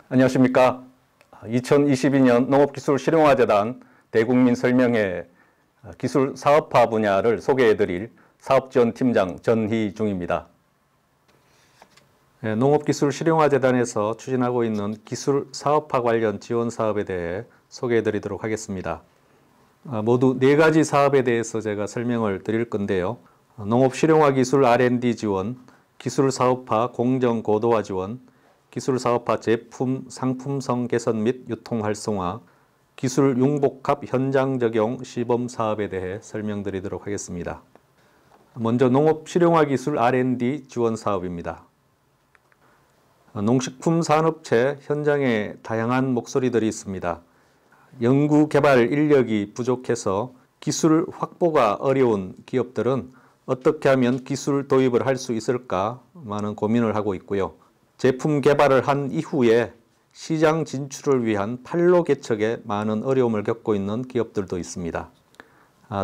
안녕하십니까. 2022년 농업기술실용화재단 대국민 설명회 기술 사업화 분야를 소개해드릴 사업지원팀장 전희중입니다. 농업기술실용화재단에서 추진하고 있는 기술 사업화 관련 지원 사업에 대해 소개해드리도록 하겠습니다. 모두 4가지 사업에 대해서 제가 설명을 드릴 건데요. 농업실용화기술 R&D 지원, 기술 사업화 공정 고도화 지원, 기술 사업화 제품 상품성 개선 및 유통 활성화, 기술 융복합 현장 적용 시범 사업에 대해 설명드리도록 하겠습니다. 먼저 농업 실용화 기술 R&D 지원 사업입니다. 농식품 산업체 현장에 다양한 목소리들이 있습니다. 연구 개발 인력이 부족해서 기술 확보가 어려운 기업들은 어떻게 하면 기술 도입을 할 수 있을까 많은 고민을 하고 있고요. 제품 개발을 한 이후에 시장 진출을 위한 판로 개척에 많은 어려움을 겪고 있는 기업들도 있습니다.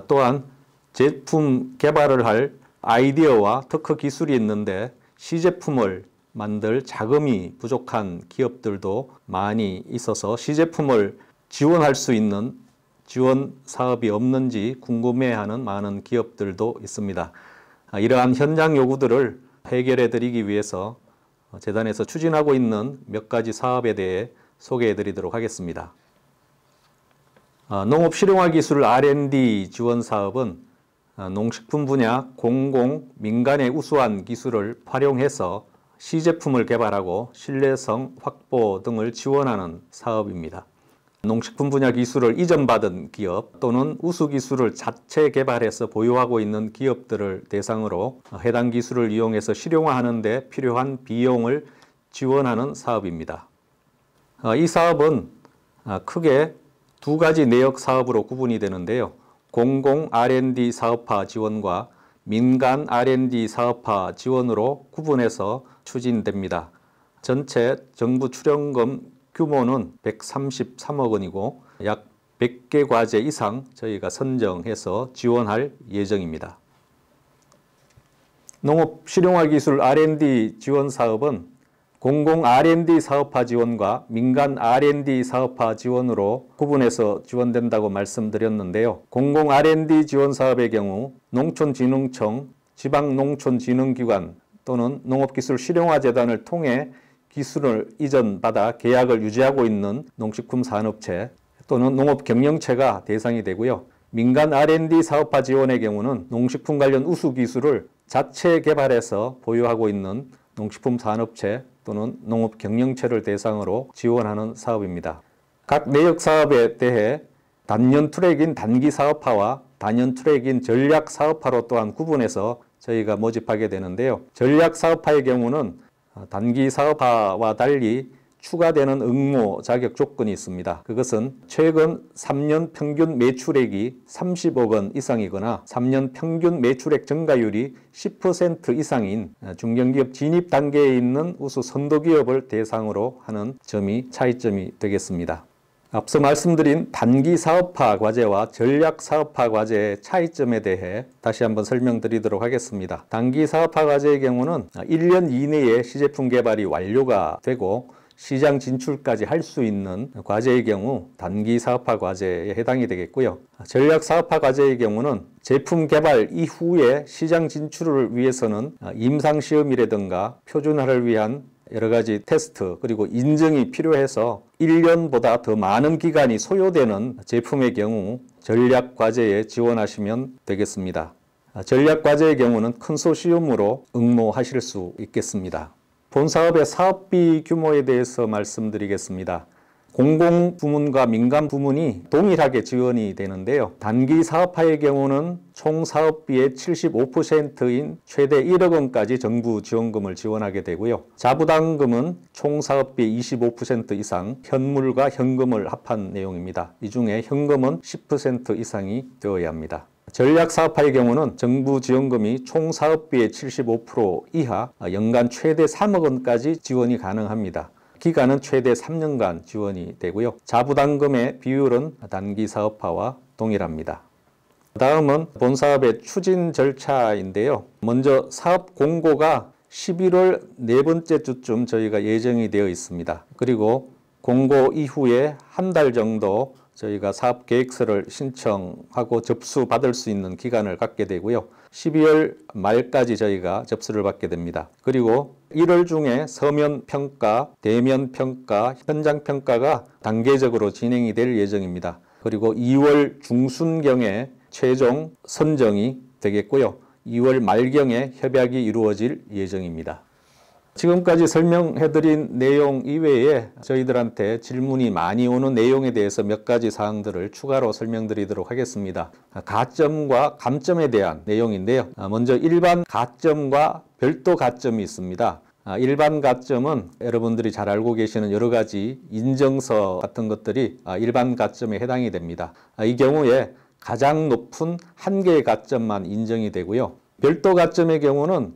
또한 제품 개발을 할 아이디어와 특허 기술이 있는데 시제품을 만들 자금이 부족한 기업들도 많이 있어서 시제품을 지원할 수 있는 지원 사업이 없는지 궁금해하는 많은 기업들도 있습니다. 이러한 현장 요구들을 해결해 드리기 위해서 재단에서 추진하고 있는 몇 가지 사업에 대해 소개해 드리도록 하겠습니다. 농업실용화기술 R&D 지원 사업은 농식품 분야 공공, 민간의 우수한 기술을 활용해서 시제품을 개발하고 신뢰성 확보 등을 지원하는 사업입니다. 농식품 분야 기술을 이전받은 기업 또는 우수 기술을 자체 개발해서 보유하고 있는 기업들을 대상으로 해당 기술을 이용해서 실용화하는 데 필요한 비용을 지원하는 사업입니다. 이 사업은 크게 2가지 내역 사업으로 구분이 되는데요. 공공 R&D 사업화 지원과 민간 R&D 사업화 지원으로 구분해서 추진됩니다. 전체 정부 출연금 규모는 133억 원이고 약 100개 과제 이상 저희가 선정해서 지원할 예정입니다. 농업 실용화 기술 R&D 지원 사업은 공공 R&D 사업화 지원과 민간 R&D 사업화 지원으로 구분해서 지원된다고 말씀드렸는데요. 공공 R&D 지원 사업의 경우 농촌진흥청, 지방농촌진흥기관 또는 농업기술실용화재단을 통해 기술을 이전받아 계약을 유지하고 있는 농식품 산업체 또는 농업경영체가 대상이 되고요. 민간 R&D 사업화 지원의 경우는 농식품 관련 우수 기술을 자체 개발해서 보유하고 있는 농식품 산업체 또는 농업경영체를 대상으로 지원하는 사업입니다. 각 내역 사업에 대해 단년 트랙인 단기 사업화와 단연 트랙인 전략 사업화로 또한 구분해서 저희가 모집하게 되는데요. 전략 사업화의 경우는 단기 사업화와 달리 추가되는 응모 자격 조건이 있습니다. 그것은 최근 3년 평균 매출액이 30억 원 이상이거나 3년 평균 매출액 증가율이 10% 이상인 중견기업 진입 단계에 있는 우수 선도기업을 대상으로 하는 점이 차이점이 되겠습니다. 앞서 말씀드린 단기 사업화 과제와 전략 사업화 과제의 차이점에 대해 다시 한번 설명드리도록 하겠습니다. 단기 사업화 과제의 경우는 1년 이내에 시제품 개발이 완료가 되고 시장 진출까지 할 수 있는 과제의 경우 단기 사업화 과제에 해당이 되겠고요. 전략 사업화 과제의 경우는 제품 개발 이후에 시장 진출을 위해서는 임상시험이라든가 표준화를 위한 여러 가지 테스트 그리고 인증이 필요해서 1년보다 더 많은 기간이 소요되는 제품의 경우 전략 과제에 지원하시면 되겠습니다. 전략 과제의 경우는 컨소시엄으로 응모하실 수 있겠습니다. 본 사업의 사업비 규모에 대해서 말씀드리겠습니다. 공공부문과 민간부문이 동일하게 지원이 되는데요. 단기 사업화의 경우는 총 사업비의 75%인 최대 1억 원까지 정부 지원금을 지원하게 되고요. 자부담금은 총 사업비의 25% 이상 현물과 현금을 합한 내용입니다. 이 중에 현금은 10% 이상이 되어야 합니다. 전략 사업화의 경우는 정부 지원금이 총 사업비의 75% 이하 연간 최대 3억 원까지 지원이 가능합니다. 기간은 최대 3년간 지원이 되고요. 자부담금의 비율은 단기 사업화와 동일합니다. 다음은 본 사업의 추진 절차인데요. 먼저 사업 공고가 11월 네 번째 주쯤 저희가 예정이 되어 있습니다. 그리고 공고 이후에 한 달 정도 저희가 사업계획서를 신청하고 접수받을 수 있는 기간을 갖게 되고요. 12월 말까지 저희가 접수를 받게 됩니다. 그리고 1월 중에 서면 평가, 대면 평가, 현장 평가가 단계적으로 진행이 될 예정입니다. 그리고 2월 중순경에 최종 선정이 되겠고요. 2월 말경에 협약이 이루어질 예정입니다. 지금까지 설명해드린 내용 이외에 저희들한테 질문이 많이 오는 내용에 대해서 몇 가지 사항들을 추가로 설명드리도록 하겠습니다. 가점과 감점에 대한 내용인데요. 먼저 일반 가점과 별도 가점이 있습니다. 일반 가점은 여러분들이 잘 알고 계시는 여러 가지 인정서 같은 것들이 일반 가점에 해당이 됩니다. 이 경우에 가장 높은 한 개의 가점만 인정이 되고요. 별도 가점의 경우는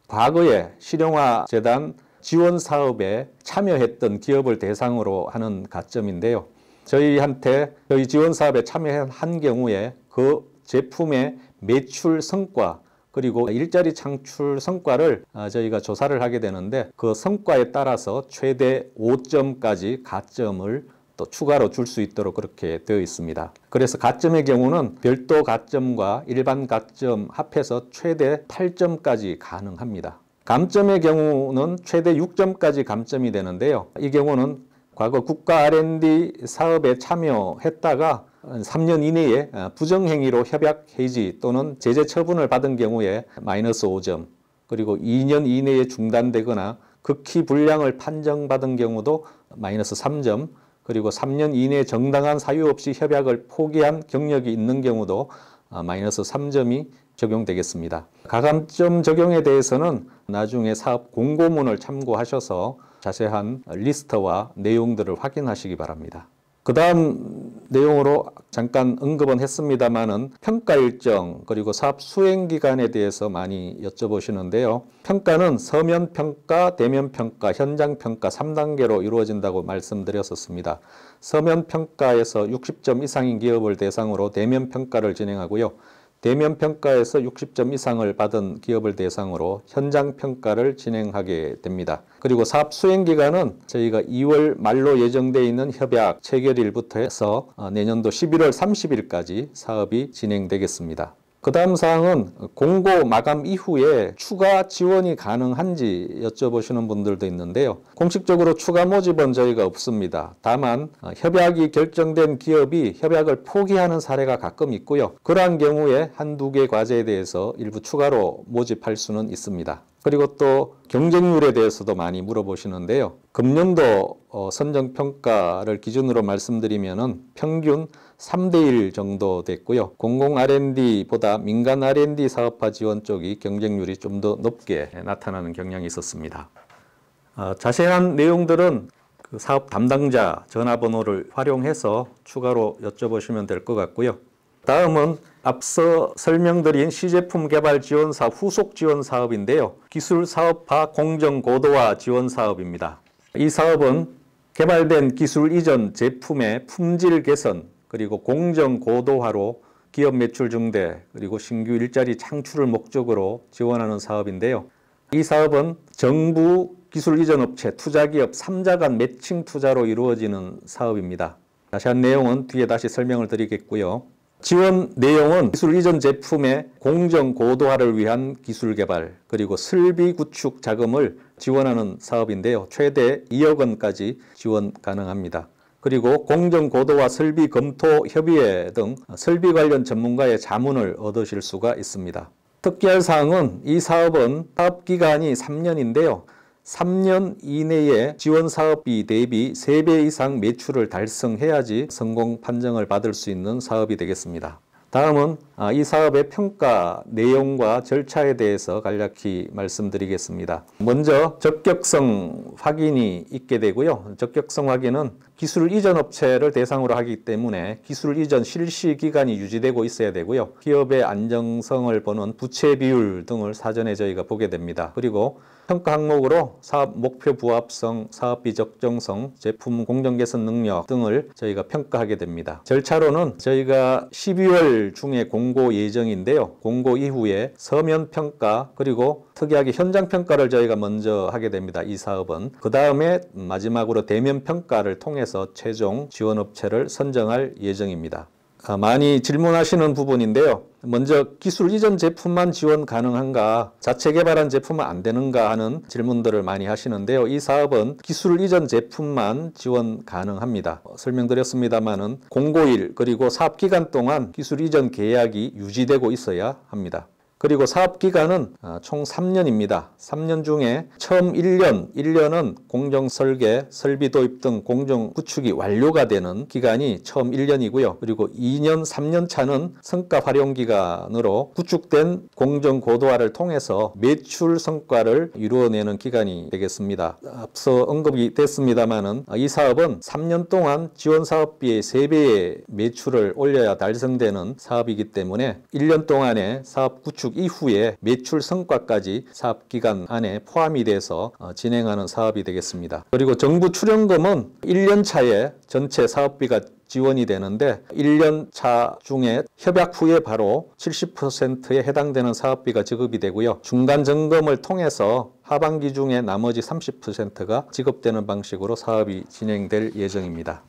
과거에 실용화재단 지원 사업에 참여했던 기업을 대상으로 하는 가점인데요. 저희한테 저희 지원 사업에 참여한 경우에 그 제품의 매출 성과 그리고 일자리 창출 성과를 저희가 조사를 하게 되는데 그 성과에 따라서 최대 5점까지 가점을 또 추가로 줄 수 있도록 그렇게 되어 있습니다. 그래서 가점의 경우는 별도 가점과 일반 가점 합해서 최대 8점까지 가능합니다. 감점의 경우는 최대 6점까지 감점이 되는데요. 이 경우는 과거 국가 R&D 사업에 참여했다가 3년 이내에 부정행위로 협약 해지 또는 제재 처분을 받은 경우에 마이너스 5점, 그리고 2년 이내에 중단되거나 극히 불량을 판정받은 경우도 마이너스 3점, 그리고 3년 이내 정당한 사유 없이 협약을 포기한 경력이 있는 경우도 마이너스 3점이 적용되겠습니다. 가감점 적용에 대해서는 나중에 사업 공고문을 참고하셔서 자세한 리스트와 내용들을 확인하시기 바랍니다. 그 다음 내용으로 잠깐 언급은 했습니다마는 평가 일정 그리고 사업 수행 기간에 대해서 많이 여쭤보시는데요. 평가는 서면 평가, 대면 평가, 현장 평가 3단계로 이루어진다고 말씀드렸었습니다. 서면 평가에서 60점 이상인 기업을 대상으로 대면 평가를 진행하고요. 대면 평가에서 60점 이상을 받은 기업을 대상으로 현장 평가를 진행하게 됩니다. 그리고 사업 수행 기간은 저희가 2월 말로 예정되어 있는 협약 체결일부터 해서 내년도 11월 30일까지 사업이 진행되겠습니다. 그 다음 사항은 공고 마감 이후에 추가 지원이 가능한지 여쭤보시는 분들도 있는데요. 공식적으로 추가 모집은 저희가 없습니다. 다만 협약이 결정된 기업이 협약을 포기하는 사례가 가끔 있고요. 그러한 경우에 한두 개 과제에 대해서 일부 추가로 모집할 수는 있습니다. 그리고 또 경쟁률에 대해서도 많이 물어보시는데요. 금년도 선정평가를 기준으로 말씀드리면은 평균 3대1 정도 됐고요. 공공 R&D보다 민간 R&D 사업화 지원 쪽이 경쟁률이 좀 더 높게 나타나는 경향이 있었습니다. 자세한 내용들은 그 사업 담당자 전화번호를 활용해서 추가로 여쭤보시면 될 것 같고요. 다음은 앞서 설명드린 시제품 개발 지원 사업 후속 지원 사업인데요. 기술 사업화 공정 고도화 지원 사업입니다. 이 사업은 개발된 기술 이전 제품의 품질 개선 그리고 공정 고도화로 기업 매출 증대 그리고 신규 일자리 창출을 목적으로 지원하는 사업인데요. 이 사업은 정부 기술 이전 업체 투자기업 3자 간 매칭 투자로 이루어지는 사업입니다. 자세한 내용은 뒤에 다시 설명을 드리겠고요. 지원 내용은 기술 이전 제품의 공정 고도화를 위한 기술 개발 그리고 설비 구축 자금을 지원하는 사업인데요. 최대 2억 원까지 지원 가능합니다. 그리고 공정 고도화 설비 검토 협의회 등 설비 관련 전문가의 자문을 얻으실 수가 있습니다. 특기할 사항은 이 사업은 사업 기간이 3년인데요. 3년 이내에 지원 사업비 대비 3배 이상 매출을 달성해야지 성공 판정을 받을 수 있는 사업이 되겠습니다. 다음은 이 사업의 평가 내용과 절차에 대해서 간략히 말씀드리겠습니다. 먼저 적격성 확인이 있게 되고요. 적격성 확인은 기술 이전 업체를 대상으로 하기 때문에 기술 이전 실시 기간이 유지되고 있어야 되고요. 기업의 안정성을 보는 부채 비율 등을 사전에 저희가 보게 됩니다. 그리고 평가 항목으로 사업 목표 부합성, 사업비 적정성, 제품 공정 개선 능력 등을 저희가 평가하게 됩니다. 절차로는 저희가 12월 중에 공고 예정인데요. 공고 이후에 서면 평가 그리고 특이하게 현장 평가를 저희가 먼저 하게 됩니다. 이 사업은. 그 다음에 마지막으로 대면 평가를 통해서 최종 지원업체를 선정할 예정입니다. 많이 질문하시는 부분인데요. 먼저 기술 이전 제품만 지원 가능한가, 자체 개발한 제품은 안 되는가 하는 질문들을 많이 하시는데요. 이 사업은 기술 이전 제품만 지원 가능합니다. 설명드렸습니다마는 공고일 그리고 사업 기간 동안 기술 이전 계약이 유지되고 있어야 합니다. 그리고 사업 기간은 총 3년입니다. 3년 중에 처음 1년은 공정 설계, 설비 도입 등 공정 구축이 완료가 되는 기간이 처음 1년이고요. 그리고 2년, 3년 차는 성과 활용 기간으로 구축된 공정 고도화를 통해서 매출 성과를 이루어내는 기간이 되겠습니다. 앞서 언급이 됐습니다마는 이 사업은 3년 동안 지원 사업비의 3배의 매출을 올려야 달성되는 사업이기 때문에 1년 동안의 사업 구축 이후에 매출 성과까지 사업기간 안에 포함이 돼서 진행하는 사업이 되겠습니다. 그리고 정부 출연금은 1년 차에 전체 사업비가 지원이 되는데 1년 차 중에 협약 후에 바로 70%에 해당되는 사업비가 지급이 되고요. 중간 점검을 통해서 하반기 중에 나머지 30%가 지급되는 방식으로 사업이 진행될 예정입니다.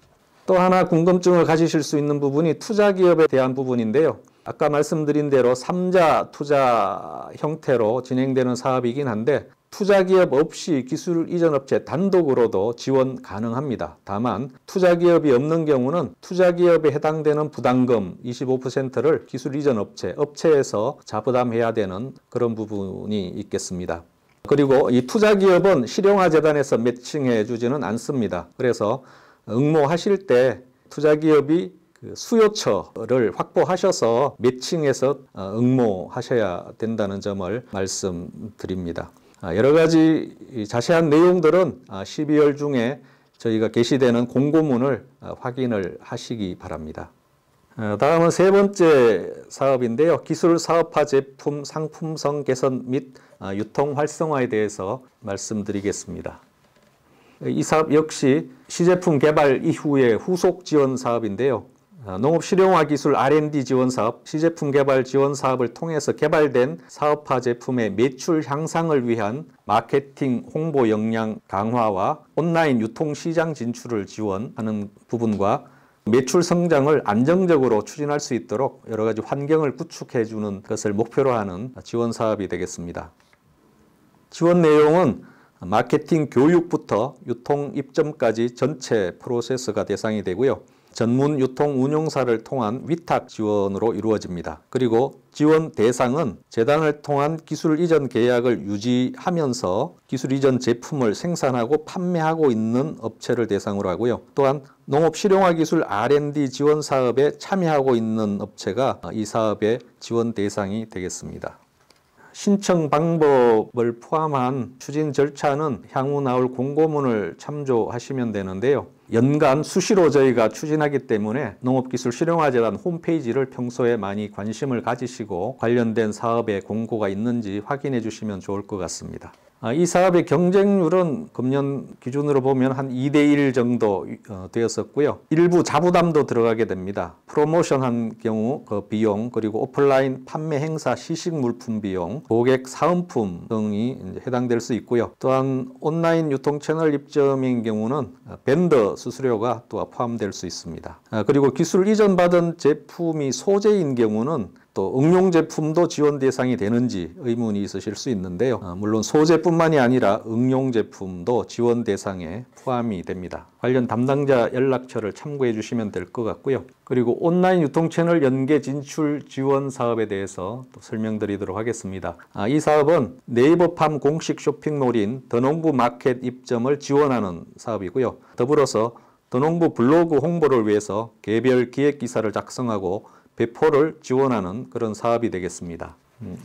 또 하나 궁금증을 가지실 수 있는 부분이 투자기업에 대한 부분인데요. 아까 말씀드린 대로 3자 투자 형태로 진행되는 사업이긴 한데 투자기업 없이 기술 이전 업체 단독으로도 지원 가능합니다. 다만 투자기업이 없는 경우는 투자기업에 해당되는 부담금 25%를 기술 이전 업체에서 자부담해야 되는 그런 부분이 있겠습니다. 그리고 이 투자기업은 실용화재단에서 매칭해 주지는 않습니다. 그래서 응모하실 때 투자기업이 수요처를 확보하셔서 매칭해서 응모하셔야 된다는 점을 말씀드립니다. 여러 가지 자세한 내용들은 12월 중에 저희가 게시되는 공고문을 확인을 하시기 바랍니다. 다음은 세 번째 사업인데요. 기술 사업화 제품 상품성 개선 및 유통 활성화에 대해서 말씀드리겠습니다. 이 사업 역시 시제품 개발 이후의 후속 지원 사업인데요. 농업 실용화 기술 R&D 지원 사업, 시제품 개발 지원 사업을 통해서 개발된 사업화 제품의 매출 향상을 위한 마케팅, 홍보 역량 강화와 온라인 유통 시장 진출을 지원하는 부분과 매출 성장을 안정적으로 추진할 수 있도록 여러 가지 환경을 구축해 주는 것을 목표로 하는 지원 사업이 되겠습니다. 지원 내용은 마케팅 교육부터 유통 입점까지 전체 프로세스가 대상이 되고요. 전문 유통 운용사를 통한 위탁 지원으로 이루어집니다. 그리고 지원 대상은 재단을 통한 기술 이전 계약을 유지하면서 기술 이전 제품을 생산하고 판매하고 있는 업체를 대상으로 하고요. 또한 농업 실용화 기술 R&D 지원 사업에 참여하고 있는 업체가 이 사업의 지원 대상이 되겠습니다. 신청 방법을 포함한 추진 절차는 향후 나올 공고문을 참조하시면 되는데요. 연간 수시로 저희가 추진하기 때문에 농업기술실용화재단 홈페이지를 평소에 많이 관심을 가지시고 관련된 사업에 공고가 있는지 확인해 주시면 좋을 것 같습니다. 이 사업의 경쟁률은 금년 기준으로 보면 한 2대1 정도 되었었고요. 일부 자부담도 들어가게 됩니다. 프로모션 한 경우 그 비용, 그리고 오프라인 판매 행사 시식 물품 비용, 고객 사은품 등이 해당될 수 있고요. 또한 온라인 유통 채널 입점인 경우는 벤더 수수료가 또 포함될 수 있습니다. 그리고 기술 이전 받은 제품이 소재인 경우는 또 응용 제품도 지원 대상이 되는지 의문이 있으실 수 있는데요. 물론 소재뿐만이 아니라 응용 제품도 지원 대상에 포함이 됩니다. 관련 담당자 연락처를 참고해 주시면 될 것 같고요. 그리고 온라인 유통 채널 연계 진출 지원 사업에 대해서 또 설명드리도록 하겠습니다. 이 사업은 네이버팜 공식 쇼핑몰인 더농부 마켓 입점을 지원하는 사업이고요. 더불어서 더농부 블로그 홍보를 위해서 개별 기획 기사를 작성하고 배포를 지원하는 그런 사업이 되겠습니다.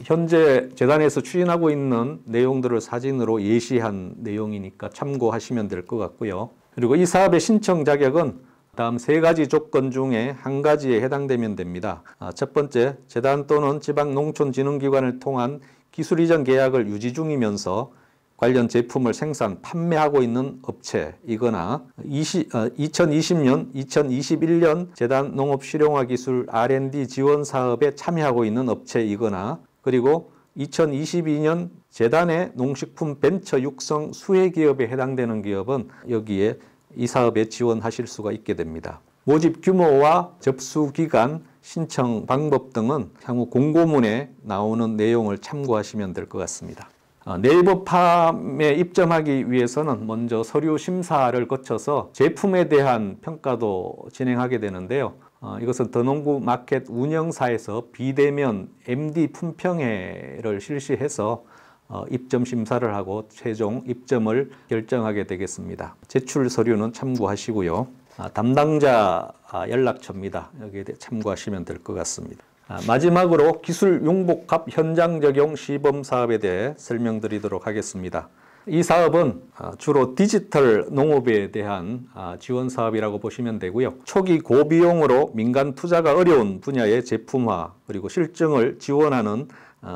현재 재단에서 추진하고 있는 내용들을 사진으로 예시한 내용이니까 참고하시면 될 것 같고요. 그리고 이 사업의 신청 자격은 다음 세 가지 조건 중에 한 가지에 해당되면 됩니다. 첫 번째, 재단 또는 지방농촌진흥기관을 통한 기술 이전 계약을 유지 중이면서 관련 제품을 생산, 판매하고 있는 업체이거나 2020년, 2021년 재단 농업실용화기술 R&D 지원 사업에 참여하고 있는 업체이거나 그리고 2022년 재단의 농식품 벤처 육성 수혜기업에 해당되는 기업은 여기에 이 사업에 지원하실 수가 있게 됩니다. 모집 규모와 접수 기간, 신청 방법 등은 향후 공고문에 나오는 내용을 참고하시면 될 것 같습니다. 네이버팜에 입점하기 위해서는 먼저 서류 심사를 거쳐서 제품에 대한 평가도 진행하게 되는데요. 이것은 더농구 마켓 운영사에서 비대면 MD 품평회를 실시해서 입점 심사를 하고 최종 입점을 결정하게 되겠습니다. 제출 서류는 참고하시고요. 담당자 연락처입니다. 여기에 참고하시면 될 것 같습니다. 마지막으로 기술 융복합 현장 적용 시범 사업에 대해 설명드리도록 하겠습니다. 이 사업은 주로 디지털 농업에 대한 지원 사업이라고 보시면 되고요. 초기 고비용으로 민간 투자가 어려운 분야의 제품화 그리고 실증을 지원하는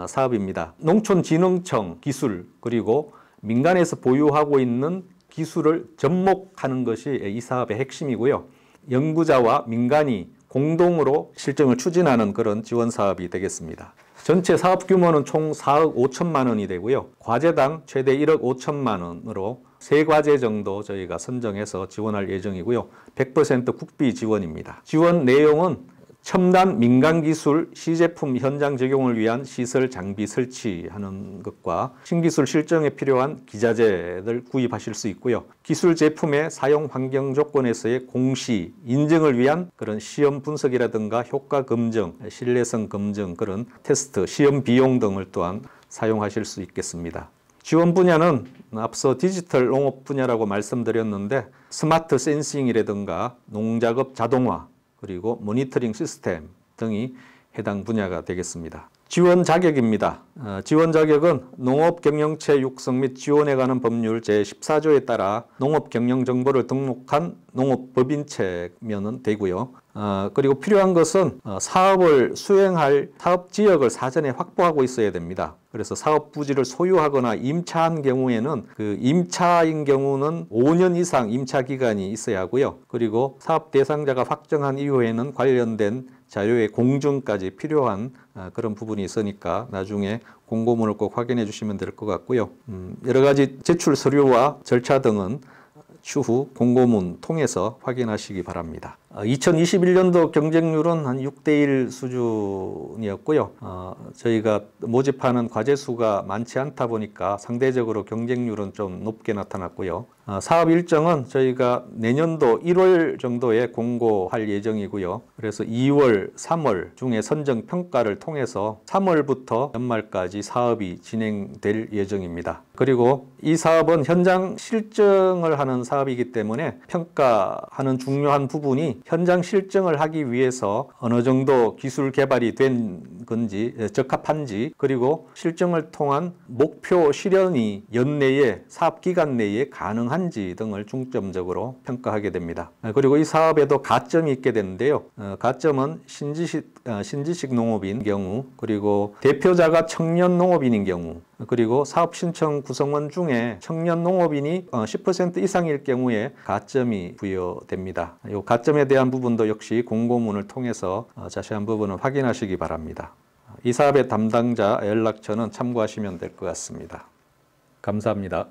사업입니다. 농촌진흥청 기술 그리고 민간에서 보유하고 있는 기술을 접목하는 것이 이 사업의 핵심이고요. 연구자와 민간이 공동으로 실증을 추진하는 그런 지원 사업이 되겠습니다. 전체 사업 규모는 총 4억 5천만 원이 되고요. 과제당 최대 1억 5천만 원으로 3과제 정도 저희가 선정해서 지원할 예정이고요. 100% 국비 지원입니다. 지원 내용은 첨단 민간기술 시제품 현장 적용을 위한 시설 장비 설치하는 것과 신기술 실증에 필요한 기자재를 구입하실 수 있고요. 기술 제품의 사용 환경 조건에서의 공시, 인증을 위한 그런 시험 분석이라든가 효과 검증, 신뢰성 검증 그런 테스트, 시험 비용 등을 또한 사용하실 수 있겠습니다. 지원 분야는 앞서 디지털 농업 분야라고 말씀드렸는데 스마트 센싱이라든가 농작업 자동화 그리고 모니터링 시스템 등이 해당 분야가 되겠습니다. 지원 자격입니다. 지원 자격은 농업경영체 육성 및 지원에 관한 법률 제14조에 따라 농업경영정보를 등록한 농업법인체면 되고요. 그리고 필요한 것은 사업을 수행할 사업지역을 사전에 확보하고 있어야 됩니다. 그래서 사업 부지를 소유하거나 임차한 경우에는 그 임차인 경우는 5년 이상 임차 기간이 있어야 하고요. 그리고 사업 대상자가 확정한 이후에는 관련된 자료의 공증까지 필요한 그런 부분이 있으니까 나중에 공고문을 꼭 확인해 주시면 될 것 같고요. 여러 가지 제출 서류와 절차 등은 추후 공고문 통해서 확인하시기 바랍니다. 2021년도 경쟁률은 한 6대1 수준이었고요. 저희가 모집하는 과제 수가 많지 않다 보니까 상대적으로 경쟁률은 좀 높게 나타났고요. 사업 일정은 저희가 내년도 1월 정도에 공고할 예정이고요. 그래서 2월, 3월 중에 선정 평가를 통해서 3월부터 연말까지 사업이 진행될 예정입니다. 그리고 이 사업은 현장 실증을 하는 사업이기 때문에 평가하는 중요한 부분이 현장 실증을 하기 위해서 어느 정도 기술 개발이 된 건지 적합한지 그리고 실증을 통한 목표 실현이 연내에 사업 기간 내에 가능한지 등을 중점적으로 평가하게 됩니다. 그리고 이 사업에도 가점이 있게 되는데요. 가점은 신지식 농업인 경우 그리고 대표자가 청년 농업인인 경우 그리고 사업 신청 구성원 중에 청년 농업인이 10% 이상일 경우에 가점이 부여됩니다. 이 가점에 대한 부분도 역시 공고문을 통해서 자세한 부분을 확인하시기 바랍니다. 이 사업의 담당자 연락처는 참고하시면 될 것 같습니다. 감사합니다.